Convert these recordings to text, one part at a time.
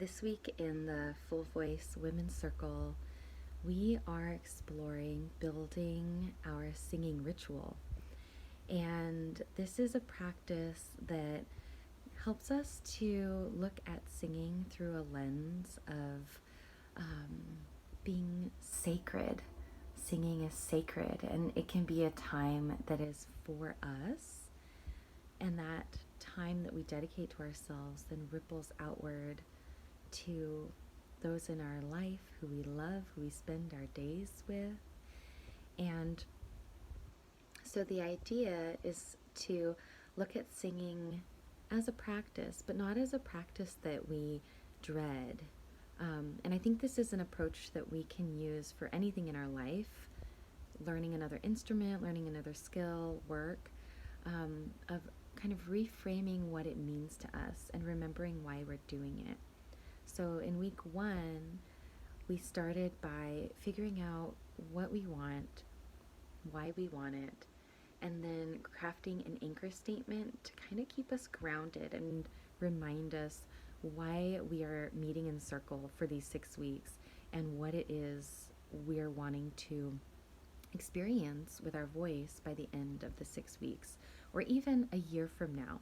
This week in the Full Voice Women's Circle, we are exploring building our singing ritual. And this is a practice that helps us to look at singing through a lens of being sacred. Singing is sacred, and it can be a time that is for us, and that time that we dedicate to ourselves then ripples outward to those in our life who we love, who we spend our days with. And so the idea is to look at singing as a practice, but not as a practice that we dread. And I think this is an approach that we can use for anything in our life, learning another instrument, learning another skill, work, of kind of reframing what it means to us and remembering why we're doing it. So in week 1, we started by figuring out what we want, why we want it, and then crafting an anchor statement to kind of keep us grounded and remind us why we are meeting in circle for these 6 weeks and what it is we're wanting to experience with our voice by the end of the 6 weeks, or even a year from now.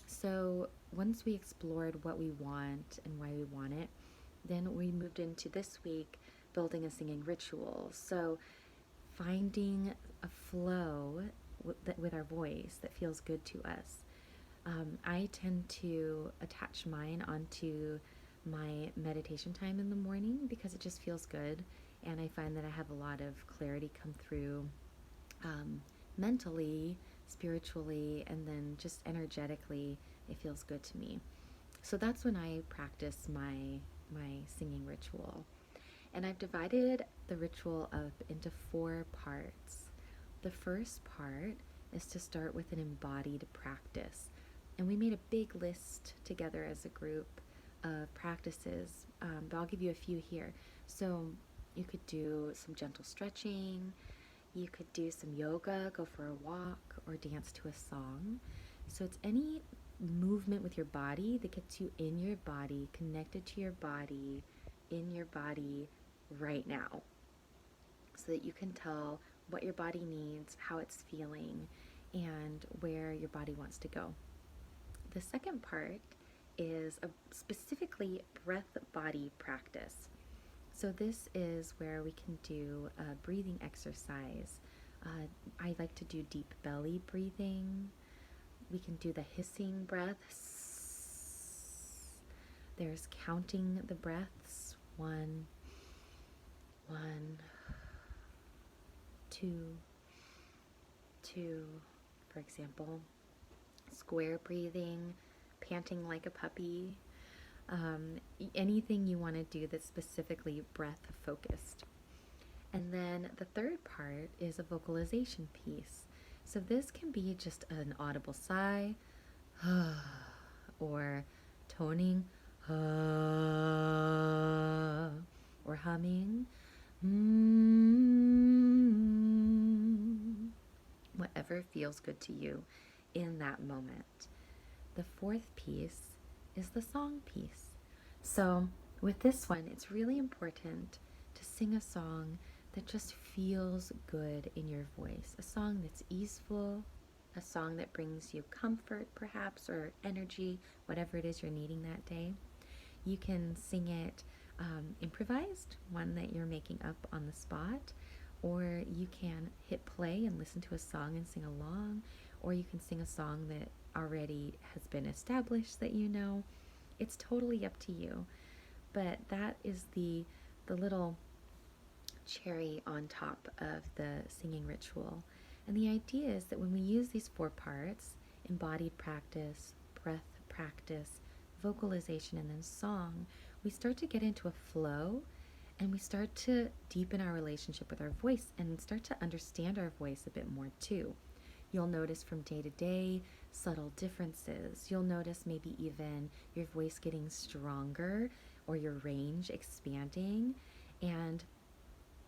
So once we explored what we want and why we want it, then we moved into this week building a singing ritual. So finding a flow with our voice that feels good to us. I tend to attach mine onto my meditation time in the morning because it just feels good, and I find that I have a lot of clarity come through mentally, spiritually, and then just energetically. It feels good to me. So that's when I practice my singing ritual. And I've divided the ritual up into 4 parts. The first part is to start with an embodied practice. And we made a big list together as a group of practices, but I'll give you a few here. So you could do some gentle stretching, you could do some yoga, go for a walk, or dance to a song. So it's any movement with your body that gets you in your body, connected to your body, in your body right now, so that you can tell what your body needs, how it's feeling, and where your body wants to go. The second part is a specifically breath body practice. So this is where we can do a breathing exercise. I like to do deep belly breathing. We can do the hissing breaths. There's counting the breaths. 1, 2, 2, for example. Square breathing, panting like a puppy. Anything you want to do that's specifically breath focused. And then the third part is a vocalization piece. So this can be just an audible sigh, or toning, or humming, whatever feels good to you in that moment. The fourth piece is the song piece. So with this one, it's really important to sing a song that just feels good in your voice, a song that's easeful, a song that brings you comfort perhaps, or energy, whatever it is you're needing that day. You can sing it improvised, one that you're making up on the spot, or you can hit play and listen to a song and sing along, or you can sing a song that already has been established that you know. It's totally up to you. But that is the little cherry on top of the singing ritual. And the idea is that when we use these 4 parts, embodied practice, breath practice, vocalization, and then song, we start to get into a flow, and we start to deepen our relationship with our voice and start to understand our voice a bit more too. You'll notice from day to day subtle differences. You'll notice maybe even your voice getting stronger or your range expanding. And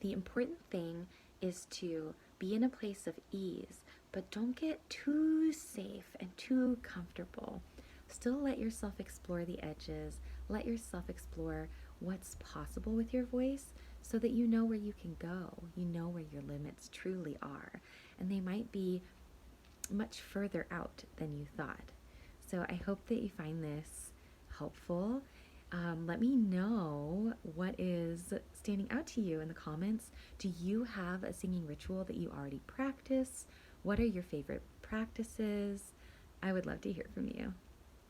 the important thing is to be in a place of ease, but don't get too safe and too comfortable. Still let yourself explore the edges, let yourself explore what's possible with your voice so that you know where you can go, you know where your limits truly are, and they might be much further out than you thought. So I hope that you find this helpful. Let me know what is standing out to you in the comments. Do you have a singing ritual that you already practice? What are your favorite practices? I would love to hear from you.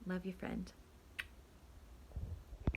Love you, friend.